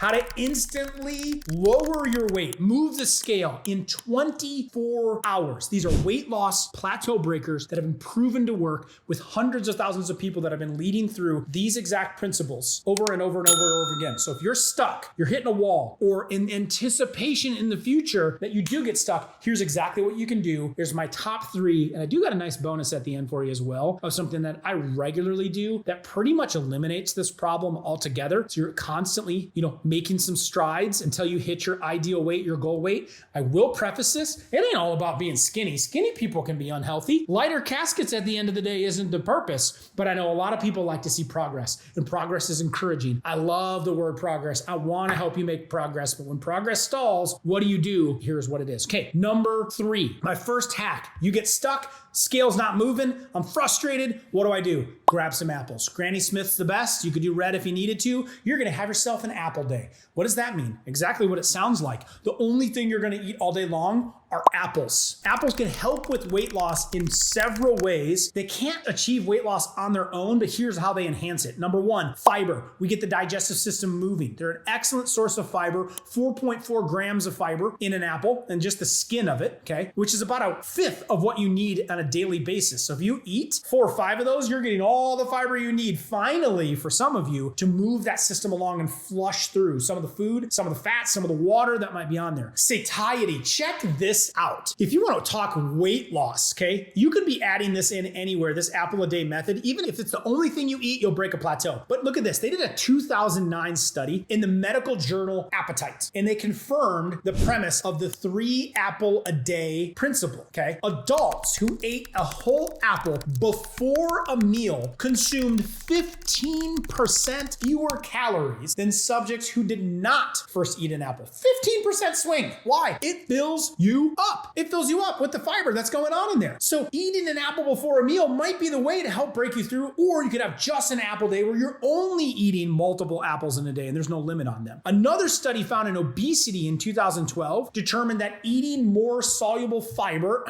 how to instantly lower your weight, move the scale in 24 hours. These are weight loss plateau breakers that have been proven to work with hundreds of thousands of people that have been leading through these exact principles over and over and over and over again. So if you're stuck, you're hitting a wall, or in anticipation in the future that you do get stuck, here's exactly what you can do. Here's my top 3, and I do got a nice bonus at the end for you as well of something that I regularly do that pretty much eliminates this problem altogether. So you're constantly, making some strides until you hit your ideal weight, your goal weight. I will preface this, it ain't all about being skinny. Skinny people can be unhealthy. Lighter caskets at the end of the day isn't the purpose, but I know a lot of people like to see progress, and progress is encouraging. I love the word progress. I want to help you make progress, but when progress stalls, what do? Here's what it is. Okay, number 3, my first hack. You get stuck, scale's not moving, I'm frustrated. What do? Grab some apples. Granny Smith's the best. You could do red if you needed to. You're gonna have yourself an apple day. What does that mean? Exactly what it sounds like. The only thing you're gonna eat all day long are apples. Apples can help with weight loss in several ways. They can't achieve weight loss on their own, but here's how they enhance it. Number 1, fiber. We get the digestive system moving. They're an excellent source of fiber, 4.4 grams of fiber in an apple and just the skin of it, okay, which is about a fifth of what you need on a daily basis. So if you eat 4 or 5 of those, you're getting all the fiber you need, finally, for some of you, to move that system along and flush through some of the food, some of the fat, some of the water that might be on there. Satiety. Check this out. If you want to talk weight loss, okay, you could be adding this in anywhere, this apple a day method. Even if it's the only thing you eat, you'll break a plateau. But look at this. They did a 2009 study in the medical journal Appetite, and they confirmed the premise of the 3 apple a day principle, okay? Adults who ate a whole apple before a meal consumed 15% fewer calories than subjects who did not first eat an apple. 15% swing. Why? It fills you up. It fills you up with the fiber that's going on in there. So eating an apple before a meal might be the way to help break you through, or you could have just an apple day where you're only eating multiple apples in a day and there's no limit on them. Another study found in obesity in 2012 determined that eating more soluble fiber,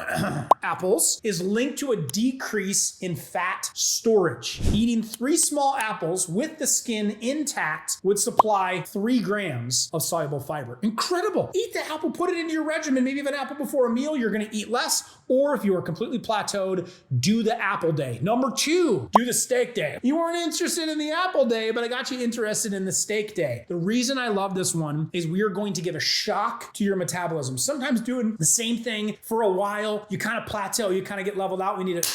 apples, is linked to a decrease in fat storage. Eating 3 small apples with the skin intact would supply 3 grams of soluble fiber. Incredible. Eat the apple, put it into your regimen. Maybe if an apple before a meal, you're going to eat less. Or if you are completely plateaued, do the apple day. Number 2, do the steak day. You weren't interested in the apple day, but I got you interested in the steak day. The reason I love this one is we are going to give a shock to your metabolism. Sometimes doing the same thing for a while, you kind of plateau, you kind of get leveled out. We need to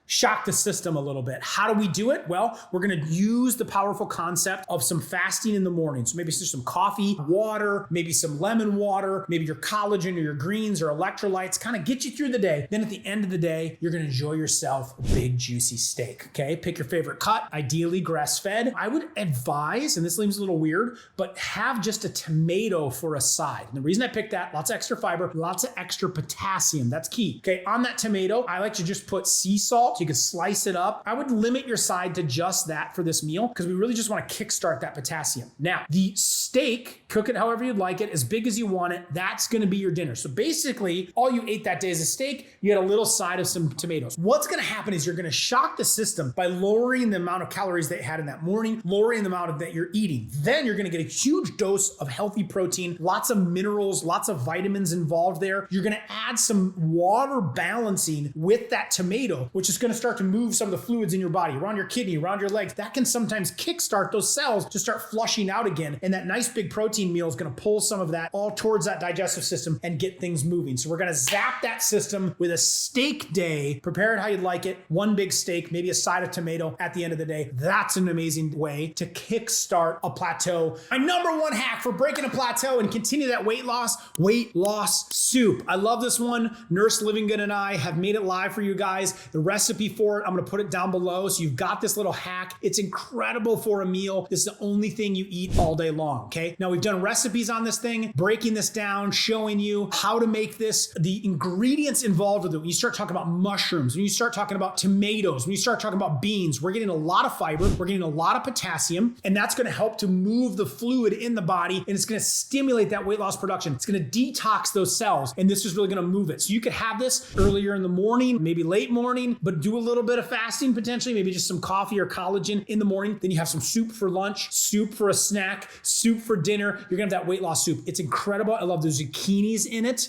shock the system a little bit. How do we do it? Well, we're gonna use the powerful concept of some fasting in the morning. So maybe just some coffee, water, maybe some lemon water, maybe your collagen or your greens or electrolytes, kind of get you through the day. Then at the end of the day, you're gonna enjoy yourself a big juicy steak, okay? Pick your favorite cut, ideally grass-fed. I would advise, and this seems a little weird, but have just a tomato for a side. And the reason I picked that, lots of extra fiber, lots of extra potassium, that's key. Okay, on that tomato, I like to just put sea salt. You can slice it up. I would limit your side to just that for this meal because we really just want to kickstart that potassium. Now, the steak, cook it however you'd like it, as big as you want it, that's going to be your dinner. So basically, all you ate that day is a steak, you had a little side of some tomatoes. What's going to happen is you're going to shock the system by lowering the amount of calories that you had in that morning, lowering the amount of that you're eating. Then you're going to get a huge dose of healthy protein, lots of minerals, lots of vitamins involved there. You're going to add some water balancing with that tomato, which is going to start to move some of the fluids in your body, around your kidney, around your legs. That can sometimes kickstart those cells to start flushing out again. And that nice big protein meal is going to pull some of that all towards that digestive system and get things moving. So we're going to zap that system with a steak day. Prepare it how you'd like it. 1 big steak, maybe a side of tomato at the end of the day. That's an amazing way to kickstart a plateau. My number 1 hack for breaking a plateau and continue that weight loss soup. I love this one. Nurse Livingood and I have made it live for you guys. The recipe for it, I'm going to put it down below. So you've got this little hack. It's incredible for a meal. This is the only thing you eat all day long. Okay. Now we've done recipes on this thing, breaking this down, showing you how to make this, the ingredients involved with it. When you start talking about mushrooms, when you start talking about tomatoes, when you start talking about beans, we're getting a lot of fiber, we're getting a lot of potassium, and that's going to help to move the fluid in the body, and it's going to stimulate that weight loss production. It's going to detox those cells, and this is really going to move it. So you could have this earlier in the morning, maybe late morning, but do a little bit of fasting potentially, maybe just some coffee or collagen in the morning. Then you have some soup for lunch, soup for a snack, soup for dinner. You're gonna have that weight loss soup. It's incredible. I love the zucchinis in it.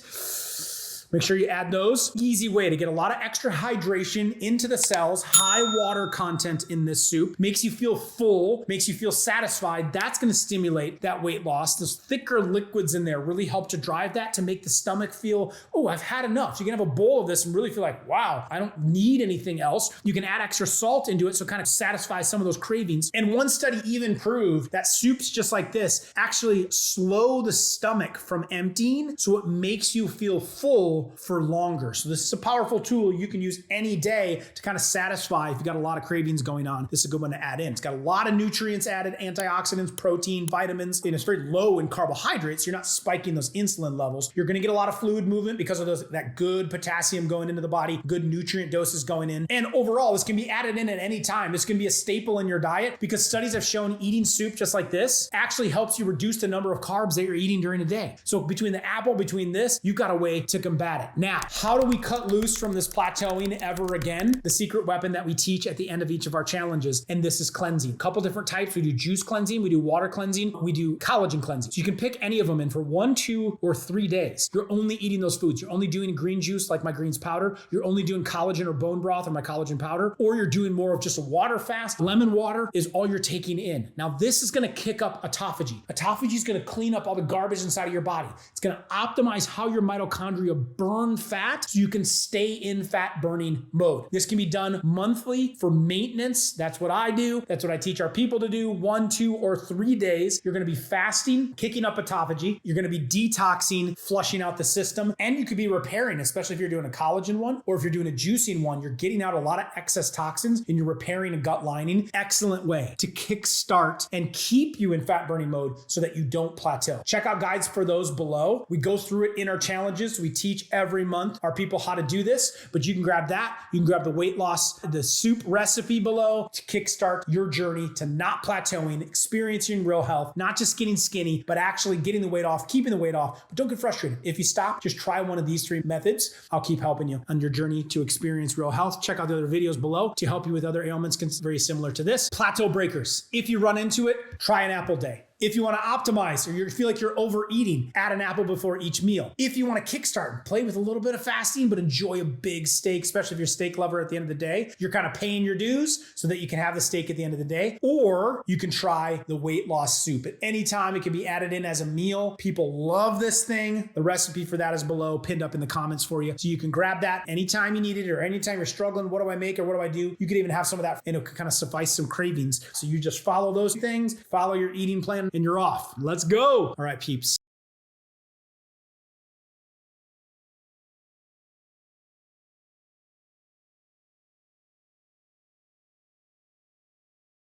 Make sure you add those. Easy way to get a lot of extra hydration into the cells, high water content in this soup, makes you feel full, makes you feel satisfied. That's gonna stimulate that weight loss. Those thicker liquids in there really help to drive that, to make the stomach feel, oh, I've had enough. So you can have a bowl of this and really feel like, wow, I don't need anything else. You can add extra salt into it so it kind of satisfies some of those cravings. And one study even proved that soups just like this actually slow the stomach from emptying, so it makes you feel full for longer. So this is a powerful tool you can use any day to kind of satisfy if you've got a lot of cravings going on. This is a good one to add in. It's got a lot of nutrients added, antioxidants, protein, vitamins, and it's very low in carbohydrates. You're not spiking those insulin levels. You're going to get a lot of fluid movement because of that good potassium going into the body, good nutrient doses going in. And overall, this can be added in at any time. This can be a staple in your diet because studies have shown eating soup just like this actually helps you reduce the number of carbs that you're eating during the day. So between the apple, between this, you've got a way to combat it. Now, how do we cut loose from this plateauing ever again? The secret weapon that we teach at the end of each of our challenges, and this is cleansing. A couple different types. We do juice cleansing, we do water cleansing, we do collagen cleansing. So you can pick any of them, and for 1, 2, or 3 days, you're only eating those foods. You're only doing green juice like my greens powder. You're only doing collagen or bone broth or my collagen powder, or you're doing more of just a water fast. Lemon water is all you're taking in. Now, this is gonna kick up autophagy. Autophagy is gonna clean up all the garbage inside of your body. It's gonna optimize how your mitochondria burn fat so you can stay in fat burning mode. This can be done monthly for maintenance. That's what I do. That's what I teach our people to do. 1, 2, or 3 days. You're going to be fasting, kicking up autophagy. You're going to be detoxing, flushing out the system, and you could be repairing, especially if you're doing a collagen one or if you're doing a juicing one. You're getting out a lot of excess toxins and you're repairing a gut lining. Excellent way to kickstart and keep you in fat burning mode so that you don't plateau. Check out guides for those below. We go through it in our challenges. We teach every month our people how to do this, but you can grab that. You can grab the weight loss, the soup recipe below to kickstart your journey to not plateauing, experiencing real health, not just getting skinny, but actually getting the weight off, keeping the weight off. But don't get frustrated. If you stop, just try one of these 3 methods. I'll keep helping you on your journey to experience real health. Check out the other videos below to help you with other ailments very similar to this. Plateau breakers. If you run into it, try an apple day. If you want to optimize or you feel like you're overeating, add an apple before each meal. If you want to kickstart, play with a little bit of fasting, but enjoy a big steak, especially if you're a steak lover at the end of the day. You're kind of paying your dues so that you can have the steak at the end of the day. Or you can try the weight loss soup. At any time, it can be added in as a meal. People love this thing. The recipe for that is below, pinned up in the comments for you. So you can grab that anytime you need it or anytime you're struggling. What do I make or what do I do? You could even have some of that and it could kind of suffice some cravings. So you just follow those things, follow your eating plan, and you're off. Let's go. All right, peeps.